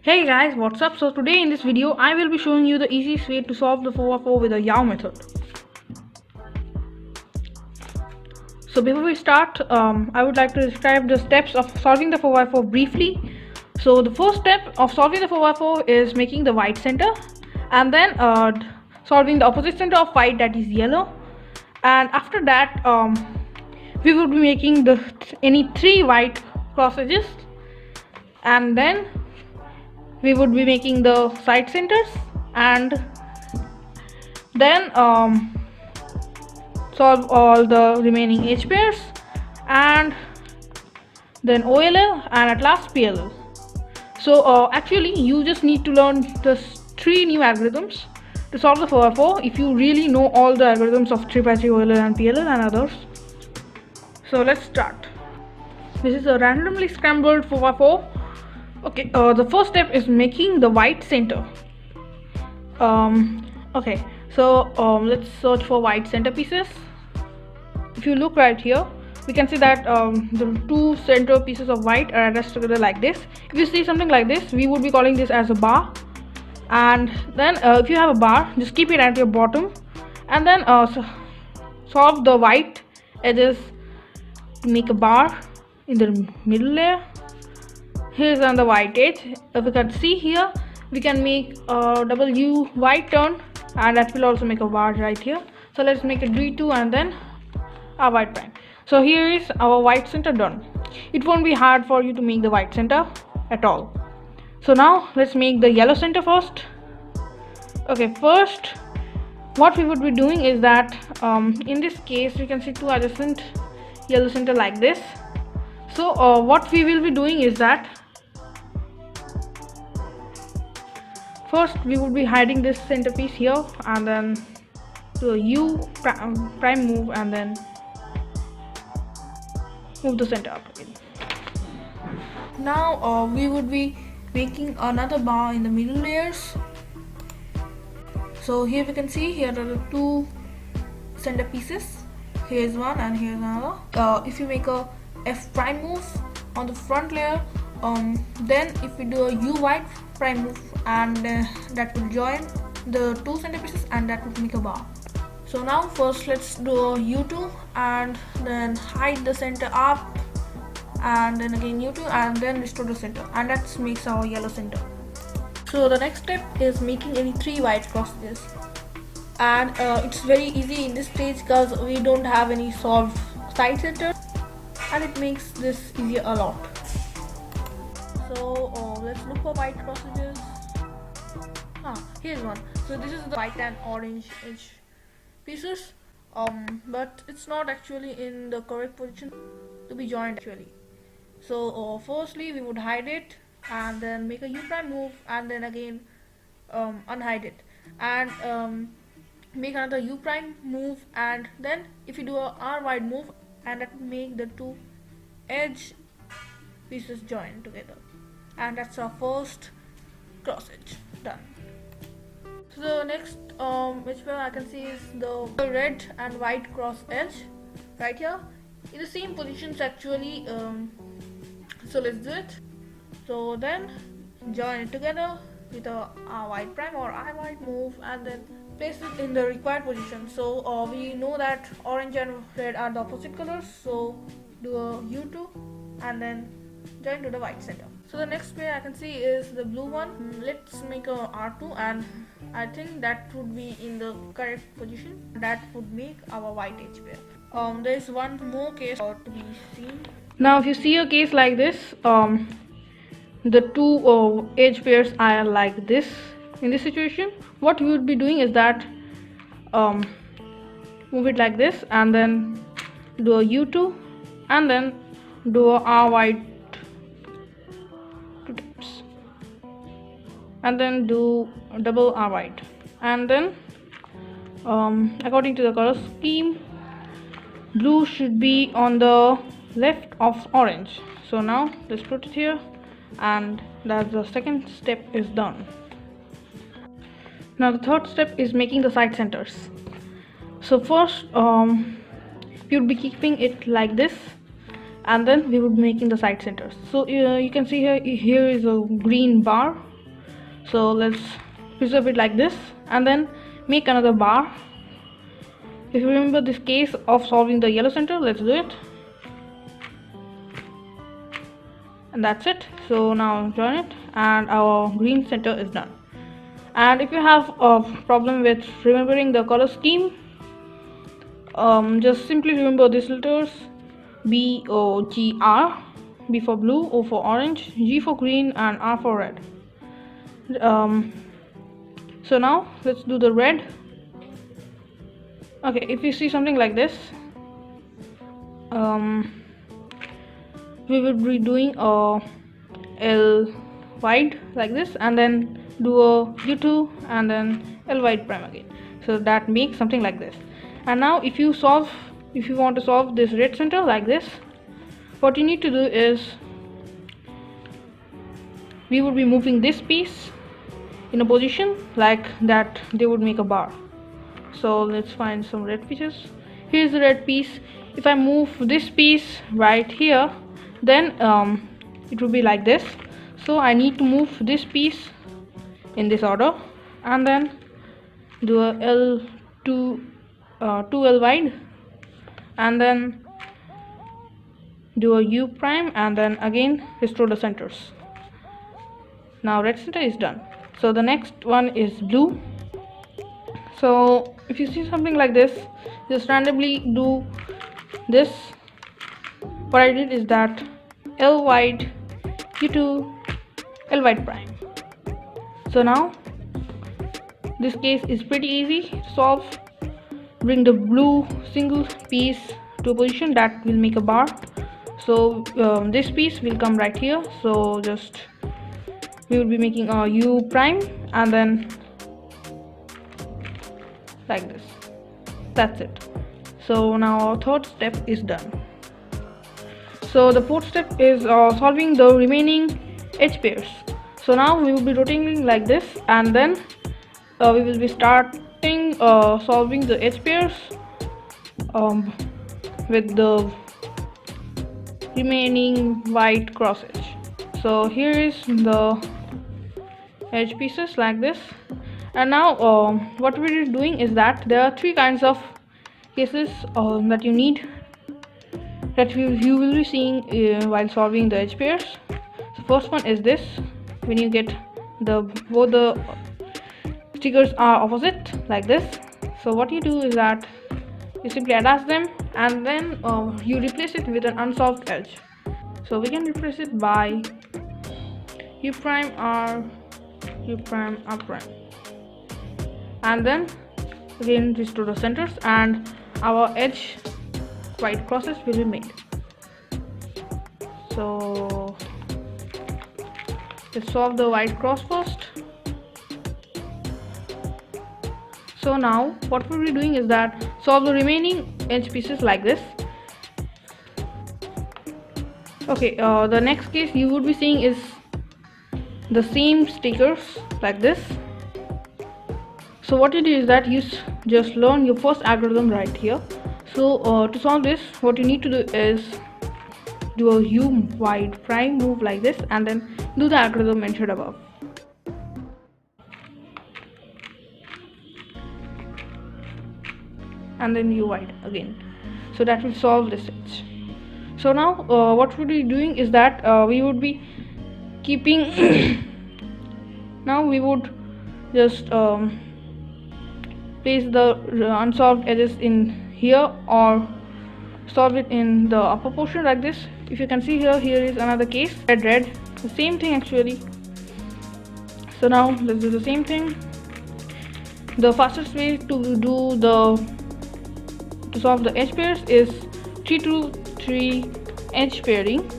Hey guys, what's up? So today in this video I will be showing you the easiest way to solve the 4x4 with a Yao method. So before we start, I would like to describe the steps of solving the 4x4 briefly. So the first step of solving the 4x4 is making the white center, and then solving the opposite center of white, that is yellow. And after that we would be making any 3 white cross edges, and then we would be making the side centers, and then solve all the remaining edge pairs, and then OLL, and at last PLL. So actually you just need to learn the 3 new algorithms to solve the 4x4 if you really know all the algorithms of 3x3, OLL and PLL and others. So let's start. This is a randomly scrambled 4x4. Okay, the first step is making the white center. Okay, so let's search for white center pieces. If you look right here, we can see that the 2 center pieces of white are attached together like this. If you see something like this, we would be calling this as a bar. And then if you have a bar, just keep it at your bottom, and then solve the white edges to make a bar in the middle layer. Here's on the white edge. If you can see here, we can make a W white turn, and that will also make a bar right here. So let's make a D2 and then a white prime. So here is our white center done. It won't be hard for you to make the white center at all. So now let's make the yellow center first. Okay, first what we would be doing is that in this case we can see 2 adjacent yellow center like this. So what we will be doing is that first we would be hiding this centerpiece here, and then do a U prime move, and then move the center up again. Now we would be making another bar in the middle layers. So here we can see here are the 2 center pieces. Here's one and here's another. If you make a F prime move on the front layer, then if we do a U white prime move, and that will join the 2 center pieces, and that would make a bar. So now first let's do a U2 and then hide the center up, and then again U2 and then restore the center, and that makes our yellow center. So the next step is making any 3 white crosses, and it's very easy in this stage because we don't have any solved side center, and it makes this easier a lot. So let's look for white crosses. Here's one. So this is the white and orange edge pieces, but it's not actually in the correct position to be joined actually. So firstly we would hide it, and then make a U prime move, and then again unhide it, and make another U prime move, and then if you do a R wide move, and that will make the 2 edge pieces join together, and that's our first cross edge done. So the next edge pair I can see is the red and white cross edge right here in the same positions actually. So let's do it. So then join it together with a R white prime or I white move, and then place it in the required position. So we know that orange and red are the opposite colors, so do a U2 and then join to the white center. So the next pair I can see is the blue one. Let's make a R2, and I think that would be in the correct position. That would make our white edge pair. There is one more case to be seen. Now if you see a case like this, the 2 edge pairs are like this. In this situation, what we would be doing is that move it like this, and then do a U2, and then do a R white 2 times, and then do a double R white, and then according to the color scheme, blue should be on the left of orange. So now let's put it here, and that's the second step is done. Now the third step is making the side centers. So first you'd be keeping it like this, and then we would be making the side centers. So you can see here is a green bar So let's preserve it like this and then make another bar. If you remember this case of solving the yellow center, let's do it. And that's it. So now join it and our green center is done. And if you have a problem with remembering the color scheme, just simply remember these letters: BOGR, B for blue, O for orange, G for green, and R for red. So now let's do the red. Okay, if you see something like this, we will be doing a L wide like this and then do a U2 and then L wide prime again. So that makes something like this. And now if you want to solve this red center like this, what you need to do is we would be moving this piece in a position like that they would make a bar. So let's find some red pieces. Here's the red piece. If I move this piece right here, then it will be like this. So I need to move this piece in this order and then do a L2 2L wide and then do a U prime and then again restore the centers. Now red center is done. So the next one is blue. So if you see something like this, just randomly do this. What I did is that L wide, U2, L wide prime. So now this case is pretty easy to solve. Bring the blue single piece to a position that will make a bar. So this piece will come right here. So just we will be making a U prime and then like this. That's it. So now our third step is done. So the fourth step is solving the remaining edge pairs. So now we will be rotating like this and then we will be starting solving the edge pairs with the remaining white cross edge. So here is the edge pieces like this. And now what we're doing is that there are three kinds of cases that you need, that you will be seeing while solving the edge pairs. So first one is this, when you get both the stickers are opposite like this. So what you do is that you simply attach them and then you replace it with an unsolved edge. So we can replace it by U prime R, U prime R prime, and then again restore the centers and our edge white crosses will be made. So let's solve the white cross first. So now what we'll be doing is that solve the remaining edge pieces like this. Okay, the next case you would be seeing is the same stickers like this. So what you do is that you just learn your first algorithm right here. So to solve this, what you need to do is do a U wide prime move like this and then do the algorithm mentioned above. And then U wide again. So that will solve this edge. So now what we'll be doing is that we would be keeping now we would just place the unsolved edges in here or solve it in the upper portion like this. If you can see here is another case, red, the same thing actually. So now let's do the same thing. The fastest way to solve the edge pairs is 3 to 3 edge pairing.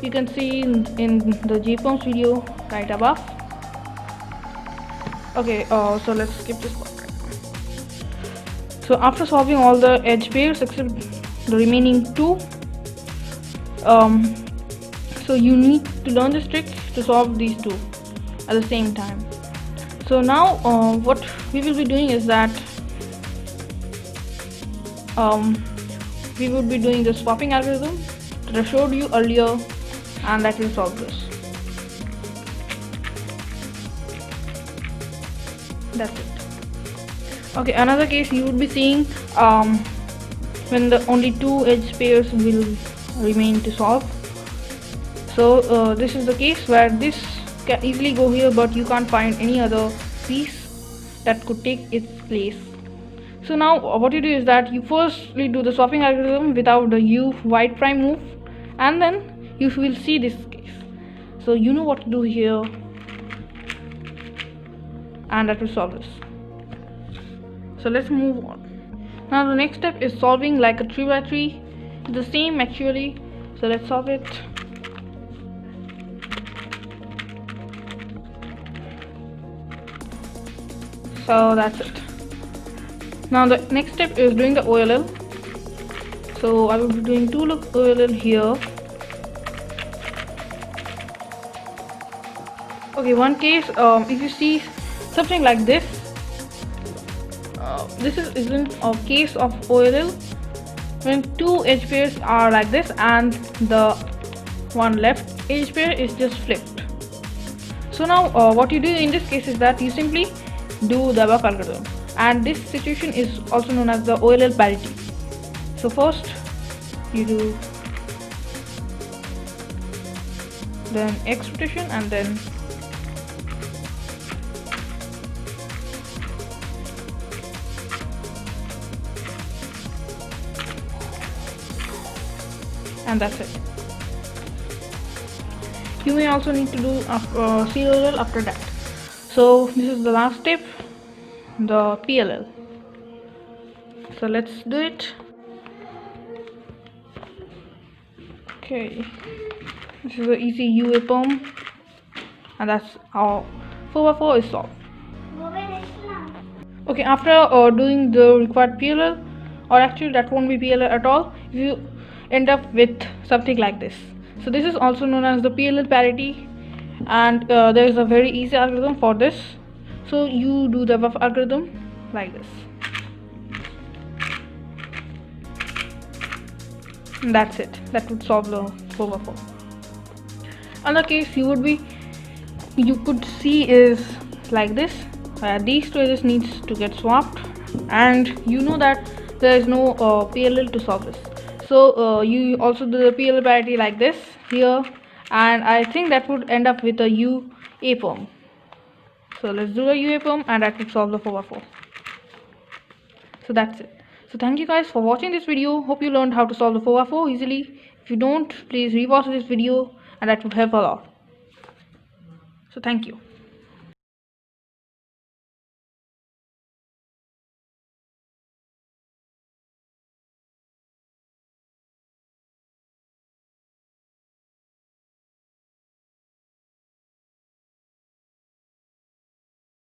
You can see in the JPOM's video right above. Okay, so let's skip this part. So after solving all the edge pairs except the remaining two, so you need to learn this trick to solve these two at the same time. So now what we will be doing is that we would be doing the swapping algorithm that I showed you earlier, and that will solve this. That's it. Okay, another case you would be seeing when the only two edge pairs will remain to solve. So this is the case where this can easily go here, but you can't find any other piece that could take its place. So now what you do is that you firstly do the swapping algorithm without the u white prime move, and then you will see this case. So you know what to do here, and that will solve this. So let's move on. Now the next step is solving like a 3x3. The same actually. So let's solve it. So that's it. Now the next step is doing the OLL. So I will be doing two OLL here. Okay, one case, if you see something like this, this isn't a case of OLL when two edge pairs are like this and the one left edge pair is just flipped. So now what you do in this case is that you simply do the above algorithm, and this situation is also known as the OLL parity. So first you do then X rotation and then and that's it. You may also need to do CLL after that. So this is the last step, the PLL. So let's do it. Okay, this is an easy UA perm, and that's how 4x4 is solved. Okay, after doing the required PLL, or actually that won't be PLL at all, you end up with something like this. So this is also known as the PLL parity, and there is a very easy algorithm for this. So you do the above algorithm like this, and that's it. That would solve the 4x4. Another case you could see is like this. These two edges needs to get swapped, and you know that there is no PLL to solve this. So you also do the PLL parity like this here, and I think that would end up with a UA perm. So let's do a UA perm, and that would solve the 4x4. So that's it. So thank you guys for watching this video. Hope you learned how to solve the 4x4 easily. If you don't, please rewatch this video, and that would help a lot. So thank you.